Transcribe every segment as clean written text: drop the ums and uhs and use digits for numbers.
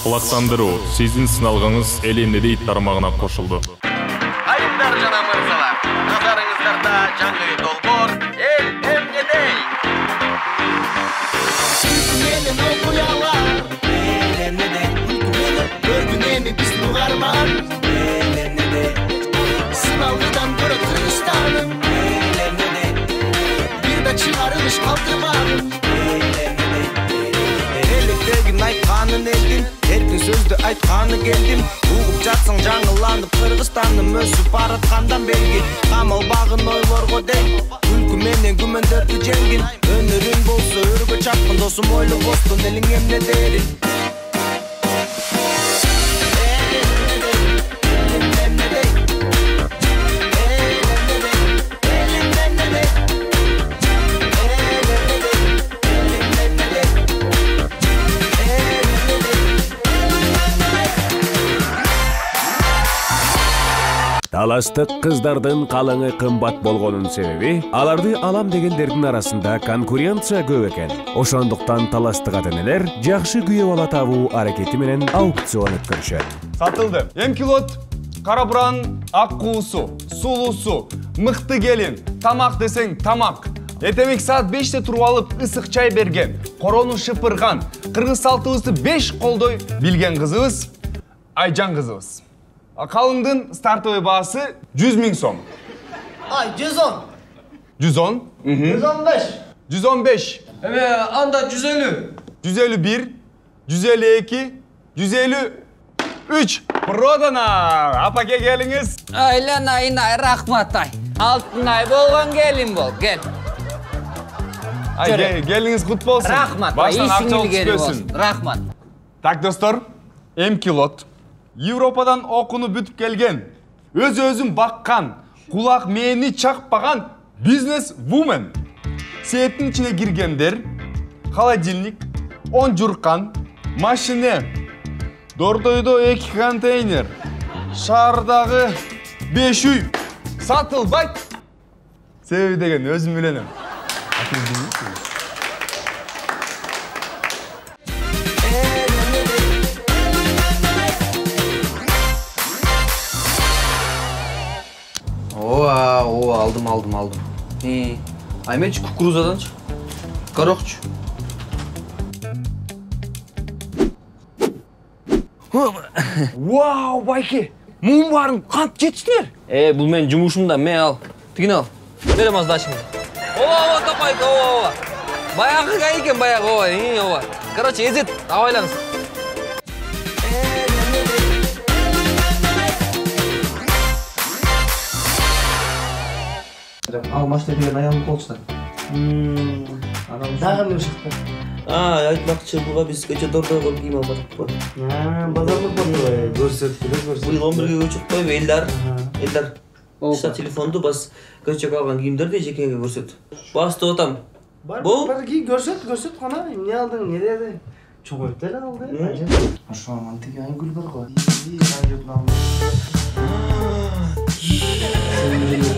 Кулактандыруу. Сиздин сыналгыңыз эл эмне дейт тармагына кошулду. Айымдар жана мырзалар, назарыңыздарда жаңы долбоор эл эмне дейт? Менин окуялар, эл эмне дейт? Көргүн эми биздин угарман, эл эмне дейт? Сыналгыдан көрө тырыштаным, эл эмне дейт? Бир да чыгарылыш калтырмадым, эл эмне дейт? Электегин айтканын элдин, эркин сөздү айтканы келдим. Угуп жатсаң жаңыланып Кыргызстандын өсүп бараткандан белги. Камалбагын ойлорго дейт, күлкү менен күмөндөрдү жеңгин. Өнөрүң болсо өргө чапкын досум ойлобостун элиң эмне дерин. Таластык кыздардын калыңы кымбат болгонун себеби аларды алам дегендердин арасында конкуренция көп экен. Ошондуктан таластык ата-энелер жакшы күйөө бала табуу аракети менен аукцион өткөрүшөт. Сатылды. Эмкилот, кара буран, ак куусу, сулуусу, мыкты келин, тамак десең тамак. Эртемек саат 5-те туруп алып ысык чай берген, корону шыпырган, кыргыз салтыбызды 5 колдой билген кызыбыз Айжан кызыбыз. Калыңдын стартовый баасы 100 000 сом. Ай, 110. 110? 115. 115. Анда 150. 151, 152, 153. Продана! Апаке келиңиz. Айланайын ай, рахмат ай. Алтын ай болгон келин бол, кел. Келиңиз кут болсун. Рахмат ай, ишиңил келин болсун. Рахмат. Так, достор, Эмкилот. Европадан окуну бүтүп келген, өз-өзүн баккан, кулак мээни чакпаган бизнес-вумен. Сээттин ичине киргендер, холодильник, 10 журкан, машине, дордойдо 2 контейнер, шаардагы 5 үй сатылбайт. Себеби деген өзүм биленем. Aldım. Aymeç kukuruzadançı. Karokçu. Wow, Bayke. Mum varın, kant geçtiler. Bu men cumuşumdan, me al. Tigin al. Verem az daha şimdi. Ova, kapayka, ova. Bayağı kayıken bayağı, ova. Короче, ezet, avaylanız. Al maçta bir ayağımı kolçtan. Dağın mı çıktı? Aytmakçı buga biz köçe dorda kol kiyim almadık bu. Bazarlık bakıyor. Görsettiler. Bu yıl 11'ge köçüp koyup Eldar. İşte telefondu bas köçe kalgan kiyimler de jekenge görset. Bastı otam. Bu? Var ki görset bana. Ne aldın? Nerede? Çok öptel aldı. Şu an antik yayın gül var koy. İyi yayın aldı.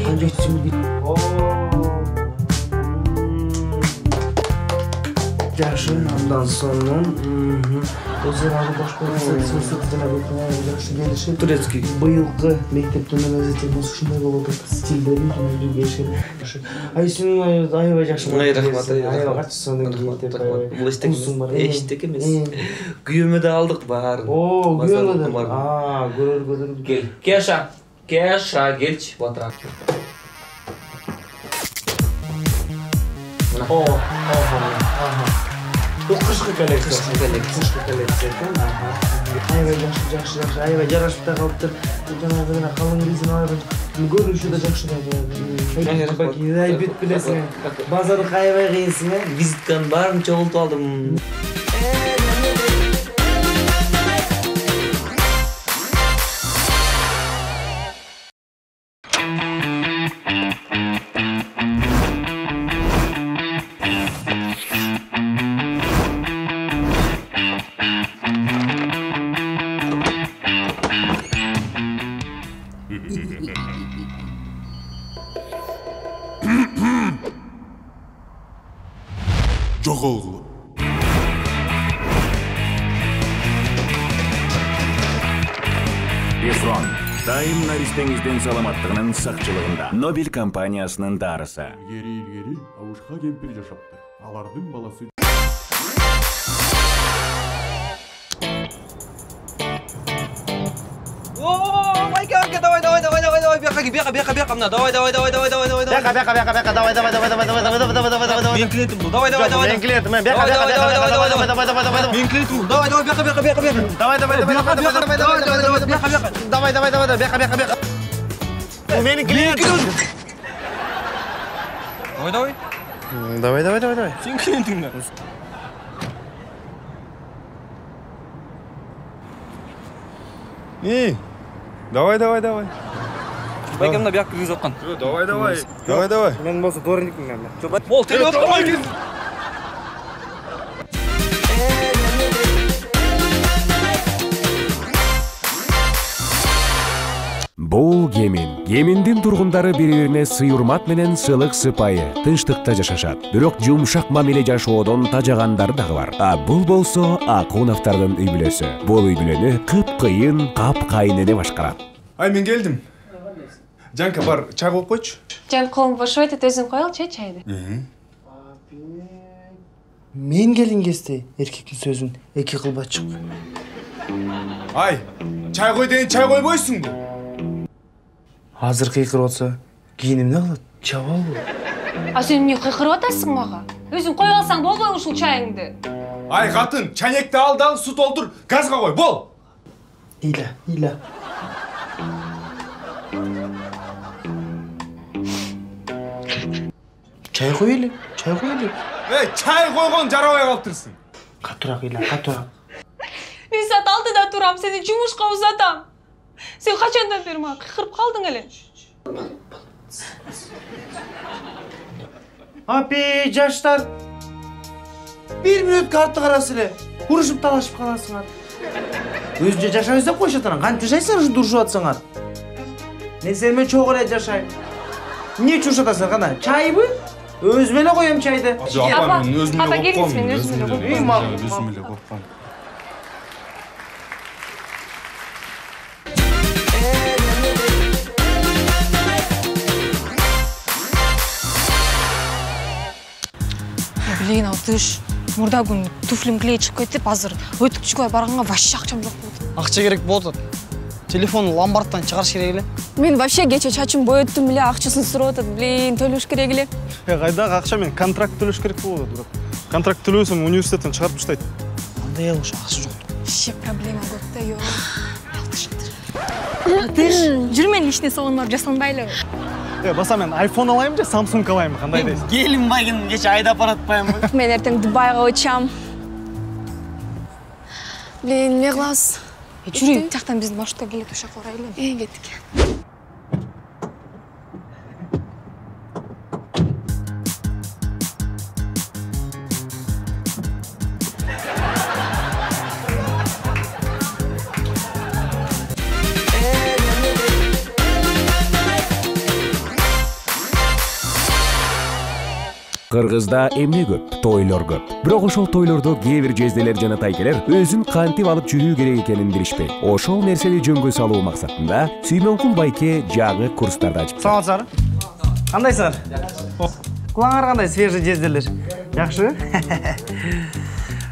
Kanca şimdi. Yaşın ondan sonra Özerarı başka sırtına bakmaya gelişi Turecki bıyılgı mektepten özellikle bu şunday oldu stilleri tümünü geçin. Ay senin ayıvacaksın. Ay rahmat ay. Ayıvacaksın sonra giyip Bu eştek emez. Güyümü de aldık var. Oo güyümü de. Görür. Gel. Keşa gelç batrak. Bu kışkı koleksiyon. Ayva ayva jaraşıp da kalıptır. Janagına kalın bizin ayva. Görüşü de jakşı da. Bak yay bit bilesin. Bazarlık ayva giysin. Vizitkan barın çoğultu aldım. Весрон. Дайым наристеңизден саламаттығының сақчылығында. Нобель компаниясының дарысы. Илгери ауышқа кемпир жашаптыр. Алардын баласы. О, Майка, давай, бияқа мына. Давай. Бяка, давай. Мен клиентім бұл. Давай. Мен клиентім, бяка. Мен клиентім бұл. Давай, бияқа. Давай. Менің клиентім. Давай. Сен клиентің бе? Давай. Майка мына бияқа кіргіз отқан. Давай. Мен болса дорникім мен. Ол, теле отқан Майка. Бул Гемин. Геминдин тургундары бири-бирине сый-урмат менен сылык сыпайы, тынчтыкта жашашат. Бирок жумшак мамиле жашоодон тажагандары дагы бар. А бул болсо Акуновдордун үй бүлөсү. Бул үй бүлөнү кыпкыйын, капкайын эле башкарат. Ай, мен келдим. Жанка, бар, чай коюп койчу. Жан колум бош өтөт, өзүң коелчу чайды. Мен келген кезде еркектің сөзін эки кылбачык. Ай, чай кой деген чай койбойсуңбу? Азыр кыйкырып отса, кийин эмне кылат? Чабалбы? А сен эмне кыйкырып атасың мага? Өзүң коюп алсаң болбойбу ушул чайыңды? Ай, катын, чайнекти ал дагы су толтур, газга кой, бол. Иля. Чай коелу. Эй, чай койгон жарабай калыптырсың. Катурак. Мен саат 6-да турам, сени жумушка узатам. Сен качандан бери мага кыйкырып калдың эле? Апи, жаштар. 1 мүнөт картты карасы эле. Урушуп талашып каласыңар. Өзүнчө жашайбыз деп койшотурам. Кантип жашайсыңар ушинтип урушуп атсаңар? Мен сени менен чогуу эле жашайм. Эмне үчүн урушатасың кана? Чайбы? Өзүм эле коем чайды. Апа, мен өзүм эле келиңиз, мен өзүм эле коем. Өзүм эле коем. Блин, тыш. Мурда күн туфлим клей чыгып кетип, азыр өтүкчүгө барганга вообще акчам жок болду. Акча керек болот. Телефонду ломбардтан чыгарыш керек эле. Мен вообще кече чачым боеттум эле, акчасын сурап атат. Блин, төлөш керек эле. Кайдагы акча, мен контракт төлөш керек болот, брат. Контракт төлөсөм университеттен чыгарып таштайт. Кандай эле акча жок. Вообще проблема көп да, ё. Тыш, жүрмөн личный салон барып жасанбайлы. Баса мен iPhone алайм же, Samsung алайм, кандай дейсиң? Келин байгын кече айдап баратпаймынбы? Мен эртең Дубайга учам. Блин, эмне кылабыз? Жүрөйүн. Жактан биздин маршрутка келет, ошо жака барайлы. Кеттик. Кыргызда эмне көп, тойлор көп. Бирок ошол тойлордо кээ бир жезделер жана тайкелер өзүн кантип алып жүрүү керек экенин билишпейт. Ошол нерсени жөнгө салуу максатында Сүймөнкул байке жагы курстарды ачып. Саламатсыздар. Кандайсыңар? Кулаңар кандай свежий жезделер? Жакшы?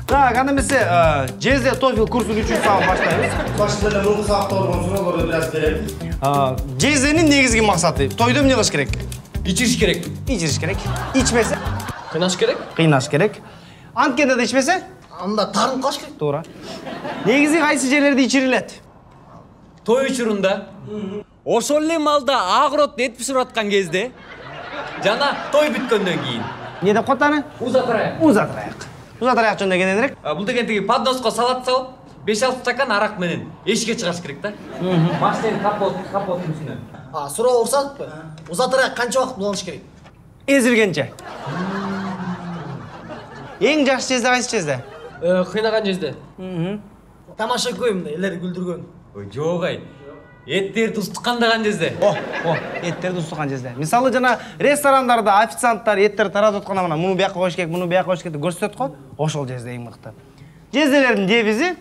Так, анда эмесе, жезде TOEFL курсун 3 сабак баштайбыз. Башында эле мурунку сабакта болгон суроолорду бир аз берели. Жезденин негизги максаты тойдо эмне кылыш керек? İçiriş gerek. İçmese? Kıynaş gerek. Antkende de içmese? Анда тарын кылыш керек. Doğru. Негизи кайсы жерлерде ичирилет? Той учурунда. Ошол эле малда агрот этип сураткан кезде. Жана той бүткөндөн кийин. Не деп коттаны? Узатырайык. Узатырайык жөнүндө дегенерек. Бул деген тиги подноско салат салып, 5-6 стакан арак менен эшикке чыгаш керек да. Машинанын капоттун үстүнөн. Суроо урсатпы? Узатырайык канча убакыт болуш керек? Эзилгенче. Эң жакшы жезде кайсы жезде? Кыйнаган жезде. Тамаша көйүм, элер күлдүргөн. Ой, жок ай. Эттерди устуккандаган жезде. Эттерди устуккан жезде. Мисалы жана ресторандарда официанттар еттер таратып атканда мына муну бияка коюш керек, муну бияка коюш керек деп көрсөтөт го. Ошол жезде эң мыкты. Жезделердин дебизи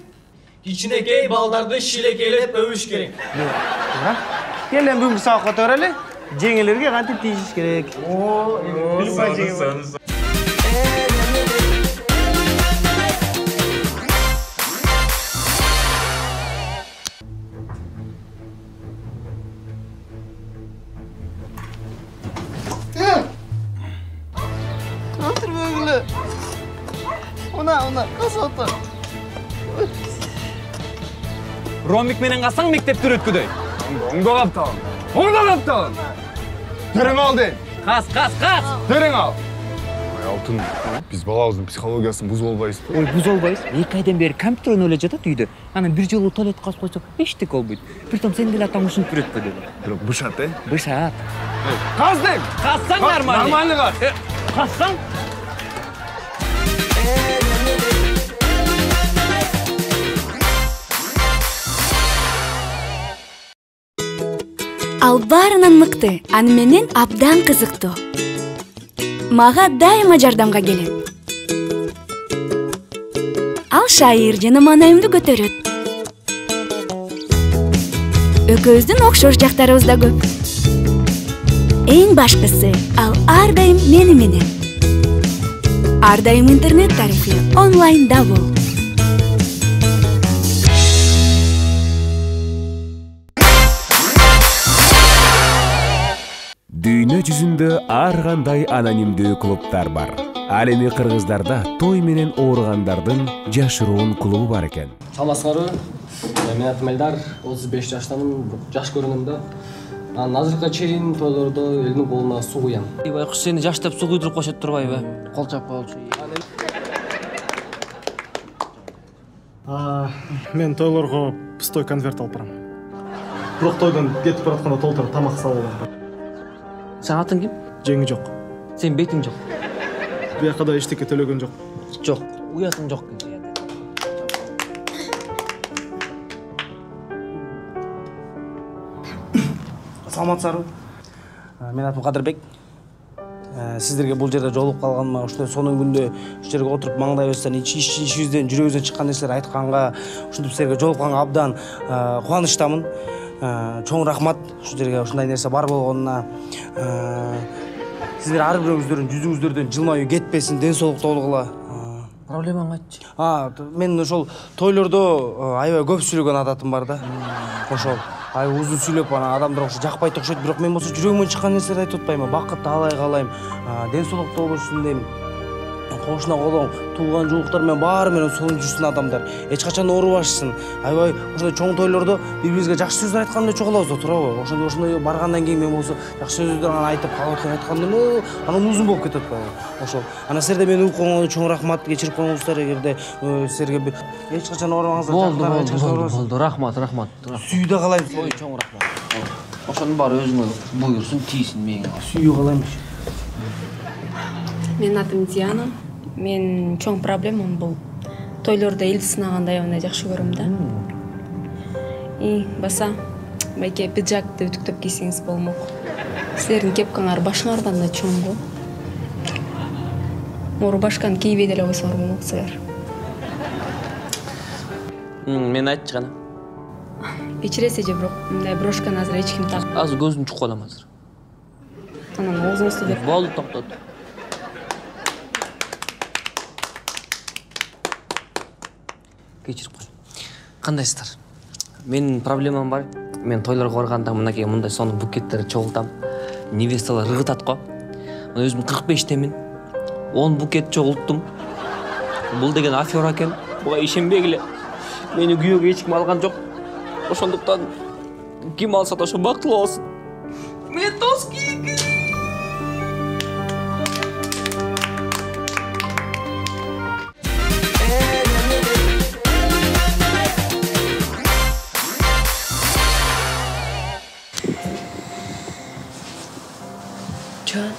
кичинекей балдарды шилекейлеп өбүш керек. Келен бүгүнкү сабакка төрөлү. Жеңелерге кантип тийиш керек. Отур бөгүлө. Уна, касата. Ромик менен калсаң мектепти өткүдөй. Оңдо каптагын. Терең ал дейм. Кас. Терең ал. Алтын, биз балабыздын психологиясын бузуп албайбызбы? Ой, бузуп албайбыз. 2 айдан бери компьютер ойноп эле жатат үйдө. Анан бир жолу туалет касып койсок, эчтеке болбойт. Притом сен деле атаң ушинтип жүрөт деле. Бирок бышат, Бышат. Каз дейм. Кассаң нормально. Нормально каз. Кассаң. Ал баарынан мыкты, аны менен абдан кызыктуу. Мага дайыма жардамга келет. Ал шайыр жана маанайымды көтөрөт. Экөөбүздүн окшош жактарыбыз да көп. Эң башкысы, ал ар дайым мени менен. Ар дайым интернет тарифи онлайнда бол. Дүйнө жүзүндө ар кандай анонимдүү клубтар бар. Ал эми кыргыздарда той менен ооругандардын жашыруун клубу бар экен. Саламатсыздарбы? Мен атым Элдар, 35 жаштамын, жаш көрүнөм да. Анан азыркыга чейин тойлордо элдин колуна суу куям. Байкуш сени жаштап суу куйдуруп коюшат турбайбы? Кол чапып болчу. Мен тойлорго пустой конверт алып барам. Бирок тойдон кетип баратканда толтуруп тамак салып алам. Сен атың ким? Жеңи жок. Сен бетиң жок. Бияка да эчтеке төлөгөн жок. Жок, уятың жок. Саламатсыздарбы? Мен атым Кадырбек. Сиздерге бул жерде жолугуп калганыма, ушундай сонун күндө ушу жерге отуруп маңдайыбыздан, ичибизден, жүрөгүбүздөн чыккан нерселер айтканга, ушинтип силерге жолукканга абдан кубанычтамын. Чоң рахмат ушу жерге ушундай нерсе бар болгонуна. Сиздер ар бирөөңүздөрдүн жүзүңүздөрдөн жылмаюу кетпесин, ден соолуктуу болгула. Проблемаң айтчы. Мен ошол тойлордо аябай көп сүйлөгөн адатым бар да. Ошол аябай узун сүйлөп анан адамдар ошо жакпайт окшойт, бирок мен болсо жүрөгүмөн чыккан нерселерди айтып атпайбы? Бакытты алай каалайм, ден соолуктуу болушун дейм. Кошуна колоң, тууган жууктар менен баары менен сонун жүрсүн адамдар. Эч качан оорубашсын. Аябай ошондой чоң тойлордо бири-бирибизге жакшы сөздөр айтканда чогулабыз да, туурабы? Ошондой баргандан кийин мен болсо жакшы сөздөр айтып, кабыл айтканда, анан узун болуп кетет атпайбы? Ошол. Анан силерде мени угуп койгонгоңузга чоң рахмат, кечирип коюңуздар эгерде силерге эч качан оорубаңыздар. Болду, рахмат. Сүйдө каалайм. Ой, чоң рахмат. Ошонун баары өзүңө буйрусун, тийсин меңе. Сүйүү каалайм. Менин атым Диана. Мен чоң проблемам бул. Тойлордо элди сынаганды аябай жакшы көрөм да. Баса, байке пиджакты үтүктөп кийсеңиз болмок. Силердин кепкаңар башыңардан да чоң го. Оорубашканы кийбей деле койсоңор болмок силер. Мен айтчы гана. Кечиресиз же, бирок мындай брошканы азыр эч ким так. Азыр көзүм чукуп алам азыр. Анан оозуңузду деп. Болду, токтот. Кечирип кой. Кандайсыздар? Менин проблемам бар. Мен тойлорго барганда мынакей мындай сонун букеттерди чогултам. Невесталар ыргытат го. Мен өзүм 45-темин. 10 букет чогулттум. Бул деген афера экен. Буга ишенбегиле. Мени күйөөгө эч ким алган жок. Ошондуктан ким алса да ошо бактылуу болсун. Мен тоз кийгим. Can.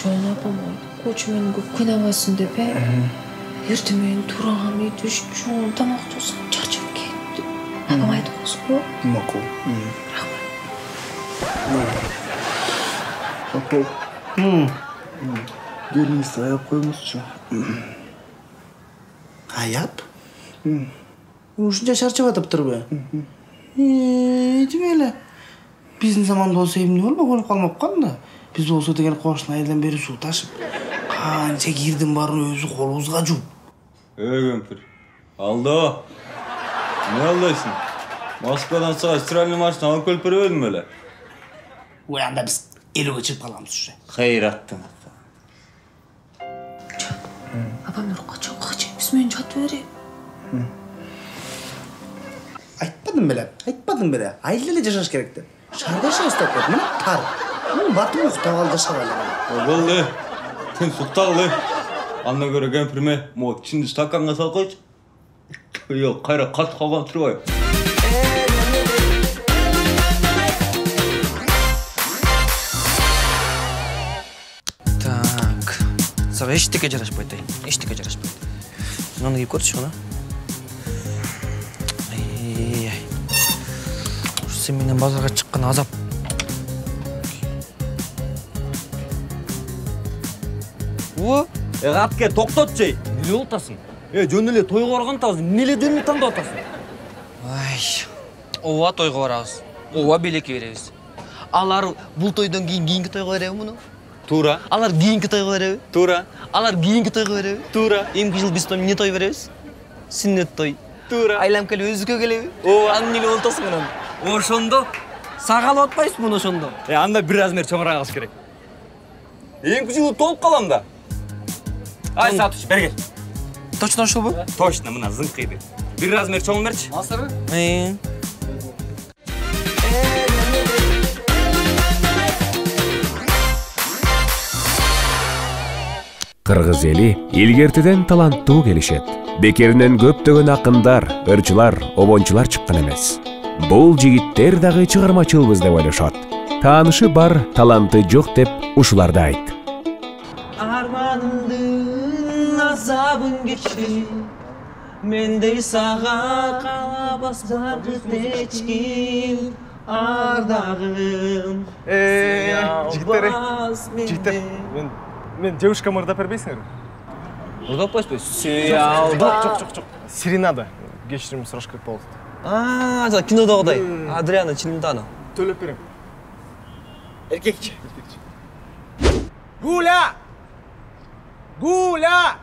Жолу апам коч мени көп кыйнабасын деп, эртең менен турган үй түш чоң тамак жасап чарчап кетти. Апам айтып койсун. Макул. Апа. Келиңизди аяп коюңузчу. Аяп? Ушунча шарчап атыптырбы? Демеле. Биздин заманда болсо эмне болмок болуп калмапкан да. Биз болсо деген кошуна айылдан бери суу ташып, канча кирдин барын өзү колубузга жууп. Кемпир. Алда. Не алдайсың? Москвадан сага стиральный машина алып келип бербедим эле. Ой, анда биз элүүгө чыгып каламыз уже. Кайраттың. Апам урукка чоңгачы, биз менен жатып берейин. Айтпадым беле. Айыл эле жашаш керек деп. Шарда жашап кет, мына тар. Батып уктап ал жашап алам. Болду. Сен суктагыл. Анда көрө кемпирме, могу чынды стаканга салып койчу. Yok, kayra kat kalan turayım. Так, sana eşitlik'e жарашпайды. Eşitlik'e жарашпайды. Мынаны кийип көрчү мына. Сен менен базарга чыккан азап. О, катке токтотчу. Эмне болуп атасың? Жөн эле тойго барган атабыз. Эмне эле жөнү тандап атасың? Ооба тойго барабыз. Ооба белекке беребиз. Алар бул тойдон кийинки тойго береби муну? Туура. Алар кийинки тойго береби? Туура. Алар кийинки тойго береби? Туура. Эмки жыл биз эмне той беребиз? Сүннөт той. Туура. Айламка эле өзүккө келеби? Ооба. Аны эле болуп атасың анан. Ошондо сагалап атпайсызбы муну ошондо? Анда бир размер чоңураак алыш керек. Эмки жылы толуп калам да. Ай, Сатыш, бергел. Точно ошолбу? Точно, мына зыңкыйды. Бир размер чоң берчи. Масыры? Кыргыз эли илгертиден таланттуу келишет. Бекеринен көптөгөн акындар, ырчылар, обончулар чыккан эмес. Бул жигиттер дагы чыгармачылбыз деп ойлошот. Таанышы бар, таланты жок деп ушуларды айт. Арманымдын азабын кечир, мендей сага калабас багыт эчким, ардагым. Жигиттер, мен девушка мырдап бербейсиңерби? Мырдап койсузбу? Жок. Серенада. Кечирим сураш керек болду. Жана кинодогудай. Адриано Челентано. Төлөп берем. Эркекчи. Гуля! Гуля!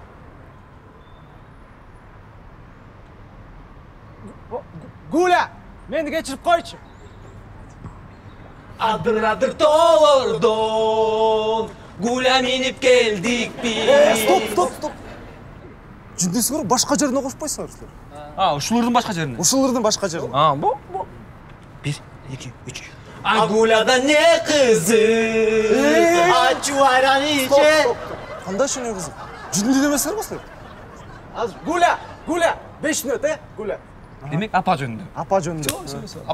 Гуля! Мени кечирип койчу. Адыр-адыр тоолордон Гуля минип келдик биз. Стоп. Жүндесиңер башка жерине кошпойсуңар силер. Ушулардын башка жерине. Ушулардын башка жерине. Бу. 1, 2, 3. Гуляда не кызык. Ачу айран ичет. Кандай шуне кызык? Жүндү демесиңер го силер? Азыр Гуля, 5 мүнөт, Гуля. Демек апа жөнүндө. Апа жөнүндө.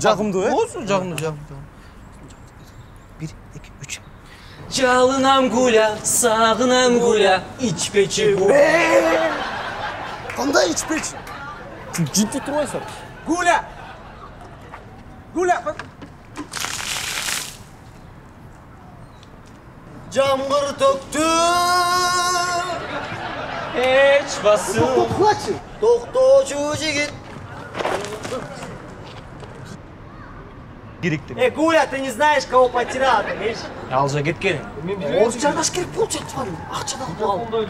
Жагымдуу, Болсун, жагымдуу. 1, 2, 3. Жалынам Гуля, сагынам Гуля, ичпечи Гуля. Кандай ичпечи? Жинти турбайсыңар. Гуля! Жамгыр төктү. Эч басым. Токтоочу жигит. Керекти. Гуля, ты не знаешь, кого потерял, видишь? Ал же кеткен. Орусча арнаш керек болуп жатпан. Акча да калды.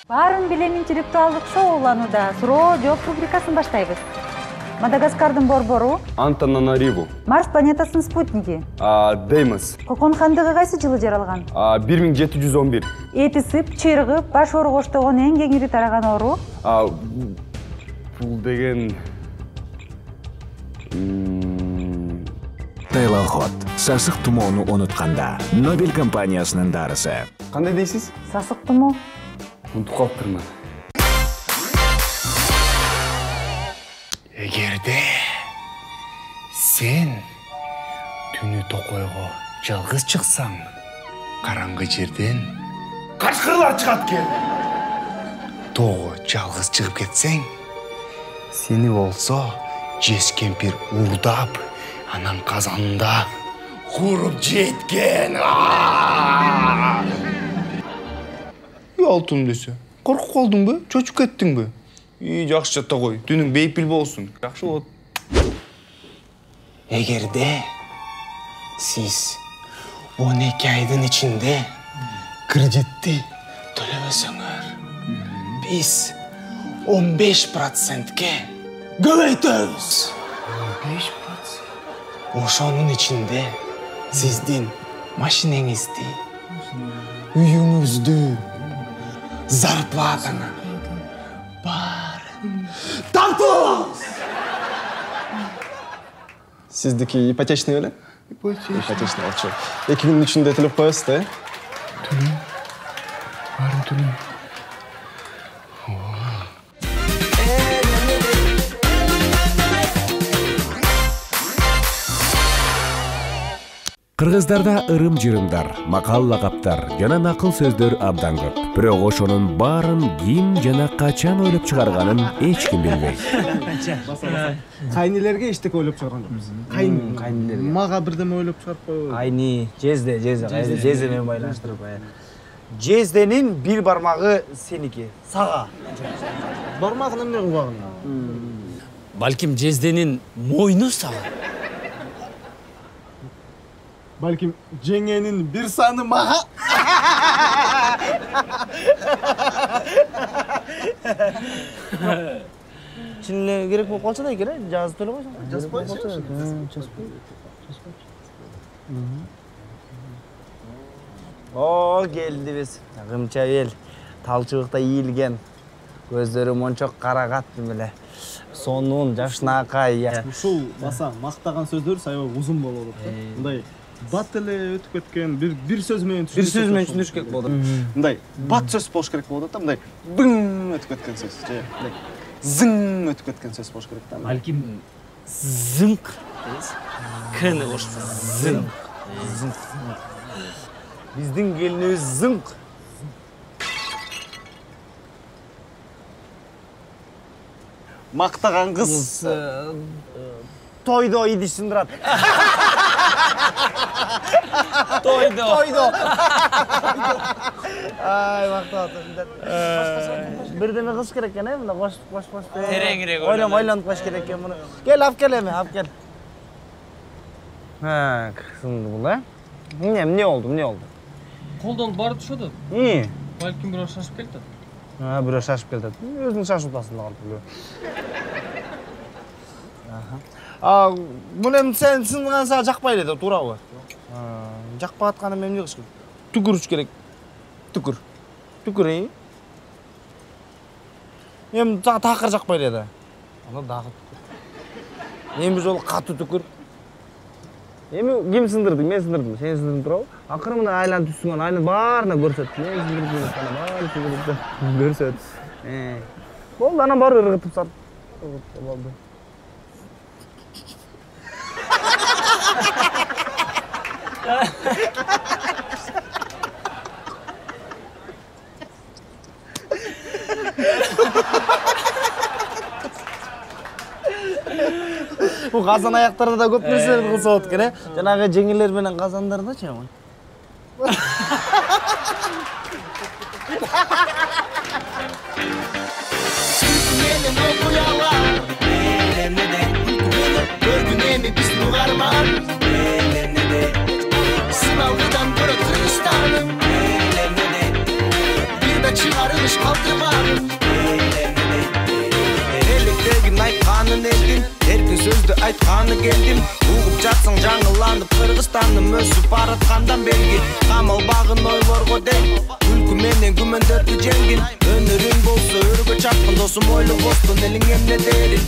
Баарын билем интеллектуалдык шоу уланууда. Суроо жооп рубрикасын баштайбыз. Мадагаскардын борбору, Антананариву, Марс планетасынын спутниги, Деймос, Кокон хандыгы кайсы жылы жаралган? 1711. Эти ысып, чыргып, баш ооруга оштогон эң кеңири тараган оору? Бул деген Тейлоход, сасык тумоону унутканда. Нобель компаниясынын дарысы. Кандай дейсиз? Сасык тумоо. Унутуп калыптырмын. Эгерде сен түнү токойго жалгыз чыксаң, караңгы жерден качкырлар чыгат экен. Тоого жалгыз чыгып кетсең, сени болсо жез кемпир уурдап, анан казанда kurup жеткен. Алтын десе. Коркуп калдыңбы? Чочуп кеттиңби? Жакшы жата кой. Түнүң бейпил болсун. Жакшы болот. Эгерде сиз 12 айдын ичинде кредитти төлөбөсөңөр, биз 15%ке көбөйтөбүз. 15%? Ошонун ичинде сиздин машинеңизди, үйүңүздү, зарплатаны баарын тартып алабыз. Сиздики ипотечный беле? Ипотечный акча. 2 күндүн ичинде төлөп коесуз да? Төлөйм. Баарын төлөйм. Кыргыздарда ырым-жырымдар, макал-лакаптар жана накыл сөздөр абдан көп. Бирок ошонун баарын ким жана качан ойлоп чыгарганын эч ким билбейт. Кайнилерге эчтеке ойлоп чыгарган жокпуз. Кайнилерге. Мага бирдеме ойлоп чыгарып койбойбу? Кайни, жезде менен байланыштырып. Жезденин бир бармагы сеники, сага. Бармагын эмне кылбагын? Балким жезденин мойну сага. Балким жеңенин бир саны мага. Чын эле керек болуп калса да экен, жазып төлөп койсоң. Жазып койсоң. О, келдибиз. Кымча эл, талчыбыкта ийилген. Көздөрү мончок карагат эле. Сонун, жашнакай. Ушул баса мактаган сөздөр аябай узун болот да. Мындай бат эле өтүп кеткен бир сөз менен түшүнүш. Бир сөз менен түшүнүш керек болот. Мындай бат сөз болуш керек болот да, мындай бың өтүп кеткен сөз. Мындай зың өтүп кеткен сөз болуш керек да. Балким зыңк. Кene кошуп зыңк. Биздин келинибиз зыңк. Мактаган кыз тойдо идиш сындырат. Тойдо. Ай, мактап. Бирдеме кылыш керек экен, мына кош. Тереңирээк ойлонуп кош керек экен муну. Кел, алып кел эми, алып кел. Сынды бул, Эмне болду? Колдон бары түшөдү. Балким бирөө шашып келди. Бирөө шашып келди. Өзүң шашып атасың калып. Муну эми сен сынган сага жакпай эле, туурабы? Жакпай атканы эмне кылыш керек? Түкүрүш керек. Түкүр. Эми такыр жакпай эле да. Анда дагы түкүр. Эми бир жолу катуу түкүр. Эми ким сындырды? Мен сындырдым. Сен сындырдың туурабы? Акыры мына айланып түшсүң, айланып баарына көрсөт. Мен сындырдым, баары көрсөт. Болду, анан баары ыргытып сат. Болду. Бул казан аяктарда да көп нерселер кылса болот экен, жанагы жеңелер менен казандардачы. Çıkarılış kaldırmam Elliktegin aytkanın eldim Erkin sözdü aytkanı geldim Uğup jatsang жаңыланып Kırgızstan'ım ösüp baratkandan belgi Kamal bağın oylorgo del Ülkü menen gümenderdi jengin Önürün bolsa örgü çakpın Dosum oylu bostun elin emne derin